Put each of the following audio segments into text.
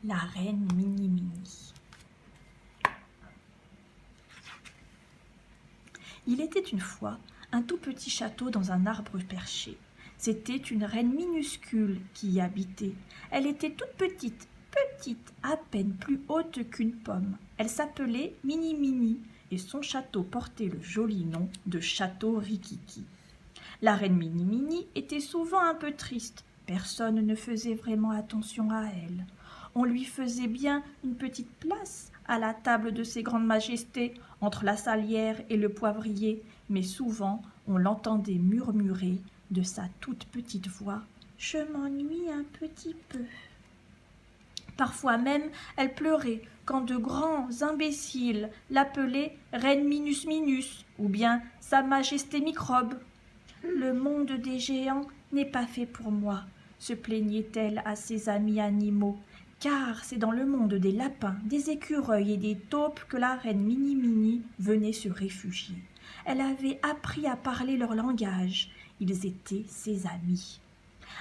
la reine Mini-Mini. Il était une fois un tout petit château dans un arbre perché. C'était une reine minuscule qui y habitait. Elle était toute petite, à peine plus haute qu'une pomme. Elle s'appelait Mini-Mini et son château portait le joli nom de château Rikiki. La reine Mini-Mini était souvent un peu triste. Personne ne faisait vraiment attention à elle. On lui faisait bien une petite place à la table de ses grandes majestés, entre la salière et le poivrier, mais souvent on l'entendait murmurer de sa toute petite voix « Je m'ennuie un petit peu ». Parfois même, elle pleurait quand de grands imbéciles l'appelaient Reine Minus Minus ou bien Sa Majesté Microbe. « Le monde des géants n'est pas fait pour moi », se plaignait-elle à ses amis animaux, car c'est dans le monde des lapins, des écureuils et des taupes que la reine Mini-Mini venait se réfugier. Elle avait appris à parler leur langage. Ils étaient ses amis.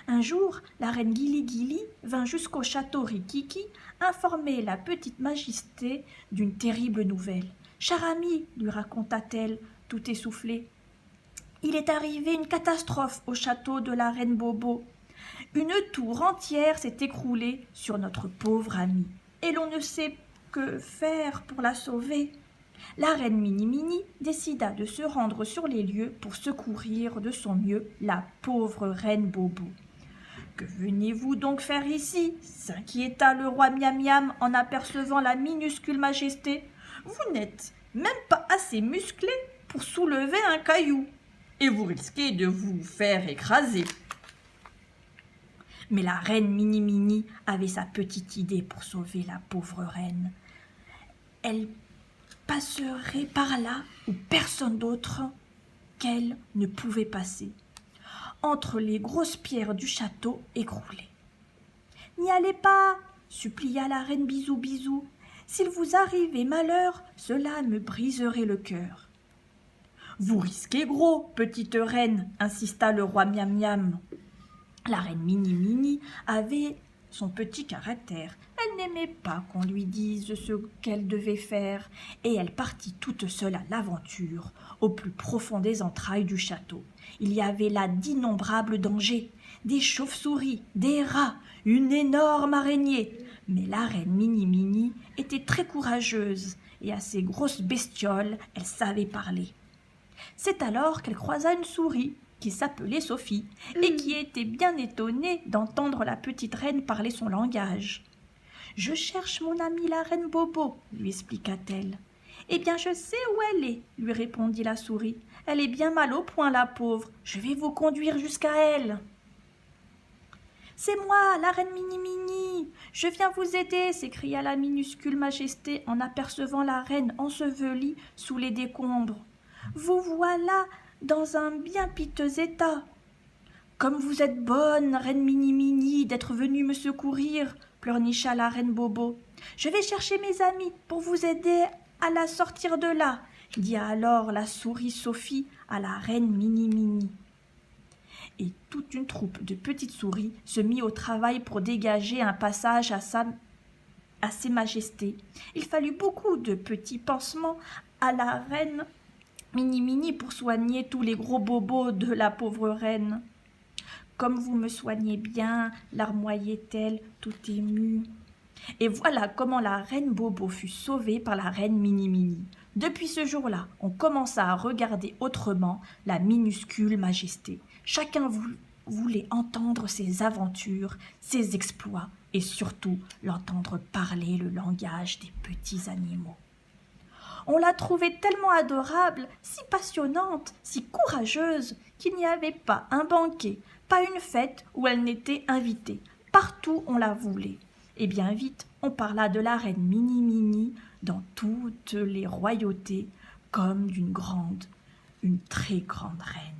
Un jour, la reine Gili-Gili vint jusqu'au château Rikiki informer la petite majesté d'une terrible nouvelle. « Cher ami, lui raconta-t-elle, tout essoufflée, il est arrivé une catastrophe au château de la reine Bobo. Une tour entière s'est écroulée sur notre pauvre amie, et l'on ne sait que faire pour la sauver. » La reine Mini-Mini décida de se rendre sur les lieux pour secourir de son mieux la pauvre reine Bobo. « Que venez-vous donc faire ici ?» s'inquiéta le roi Miam-Miam en apercevant la minuscule majesté. « Vous n'êtes même pas assez musclé pour soulever un caillou, et vous risquez de vous faire écraser. » Mais la reine Mini-Mini avait sa petite idée pour sauver la pauvre reine. Elle passerait par là où personne d'autre qu'elle ne pouvait passer, entre les grosses pierres du château écroulées. « N'y allez pas !» supplia la reine Bisou-Bisou. « S'il vous arrivait malheur, cela me briserait le cœur. »« Vous risquez gros, petite reine !» insista le roi Miam-Miam. La reine Mini-Mini avait son petit caractère. Elle n'aimait pas qu'on lui dise ce qu'elle devait faire, et elle partit toute seule à l'aventure, au plus profond des entrailles du château. Il y avait là d'innombrables dangers, des chauves-souris, des rats, une énorme araignée. Mais la reine Mini-Mini était très courageuse, et à ces grosses bestioles, elle savait parler. C'est alors qu'elle croisa une souris, qui s'appelait Sophie, et qui était bien étonnée d'entendre la petite reine parler son langage. « Je cherche mon amie la reine Bobo, » lui expliqua-t-elle. « Eh bien, je sais où elle est, » lui répondit la souris. « Elle est bien mal au point, la pauvre. Je vais vous conduire jusqu'à elle. »« C'est moi, la reine Mini-Mini. Je viens vous aider, » s'écria la minuscule majesté en apercevant la reine ensevelie sous les décombres. « Vous voilà dans un bien piteux état. »« Comme vous êtes bonne, reine Mini-Mini, d'être venue me secourir, » pleurnicha la reine Bobo. « Je vais chercher mes amis pour vous aider à la sortir de là, » dit alors la souris Sophie à la reine Mini-Mini. Et toute une troupe de petites souris se mit au travail pour dégager un passage à ses majestés. Il fallut beaucoup de petits pansements à la reine Mini-Mini pour soigner tous les gros bobos de la pauvre reine. « Comme vous me soignez bien, » larmoyait-elle tout émue. Et voilà comment la reine Bobo fut sauvée par la reine Mini-Mini. Depuis ce jour-là, on commença à regarder autrement la minuscule majesté. Chacun voulait entendre ses aventures, ses exploits et surtout l'entendre parler le langage des petits animaux. On la trouvait tellement adorable, si passionnante, si courageuse, qu'il n'y avait pas un banquet, pas une fête où elle n'était invitée. Partout on la voulait. Et bien vite, on parla de la reine Mini-Mini dans toutes les royautés comme une très grande reine.